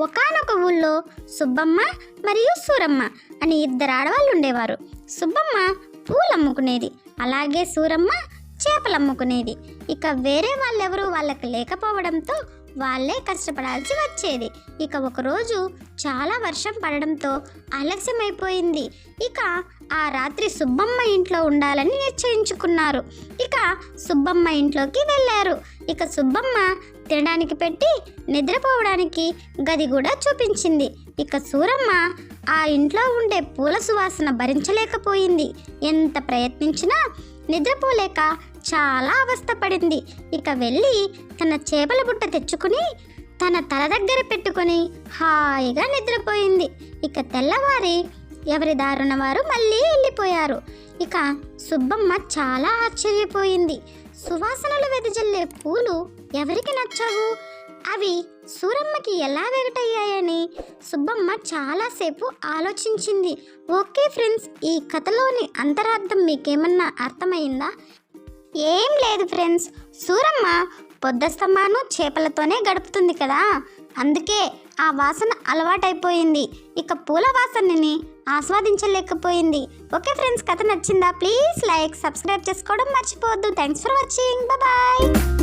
ఒకానొక ఊళ్ళో సుబ్బమ్మ మరియు సూరమ్మ అని ఇద్దరు ఆడవాళ్ళు ఉండేవారు. సుబ్బమ్మ పూలు అమ్ముకునేది, అలాగే సూరమ్మ చేపలు అమ్ముకునేది. ఇక వేరే వాళ్ళెవరూ వాళ్ళకి లేకపోవడంతో వాళ్ళే కష్టపడాల్సి వచ్చేది. ఇక ఒకరోజు చాలా వర్షం పడడంతో ఆలస్యమైపోయింది. ఇక ఆ రాత్రి సుబ్బమ్మ ఇంట్లో ఉండాలని నిశ్చయించుకున్నారు. ఇక సుబ్బమ్మ ఇంట్లోకి వెళ్ళారు. ఇక సుబ్బమ్మ తినడానికి పెట్టి నిద్రపోవడానికి గది కూడా చూపించింది. ఇక సూరమ్మ ఆ ఇంట్లో ఉండే పూల సువాసన భరించలేకపోయింది. ఎంత ప్రయత్నించినా నిద్రపోలేక చాలా అవస్థపడింది. ఇక వెళ్ళి తన చేపల బుట్ట తెచ్చుకుని తన తల దగ్గర పెట్టుకొని హాయిగా నిద్రపోయింది. ఇక తెల్లవారి ఎవరి దారుణ వారు మళ్ళీ వెళ్ళిపోయారు. ఇక సుబ్బమ్మ చాలా ఆశ్చర్యపోయింది. సువాసనలు వెదజల్లే పూలు ఎవరికి నచ్చవు? అవి సూరమ్మకి ఎలా వెగటయ్యాయని సుబ్బమ్మ చాలాసేపు ఆలోచించింది. ఓకే ఫ్రెండ్స్, ఈ కథలోని అంతరార్థం మీకేమన్నా అర్థమైందా? ఏం లేదు ఫ్రెండ్స్, సూరమ్మ పొద్దస్తమాను చేపలతోనే గడుపుతుంది కదా, అందుకే ఆ వాసన అలవాటైపోయింది. ఇక పూల వాసనని ఆస్వాదించలేకపోయింది. ఓకే ఫ్రెండ్స్, కథ నచ్చిందా? ప్లీజ్ లైక్, సబ్స్క్రైబ్ చేసుకోవడం మర్చిపోవద్దు. Thanks for watching. బాయ్.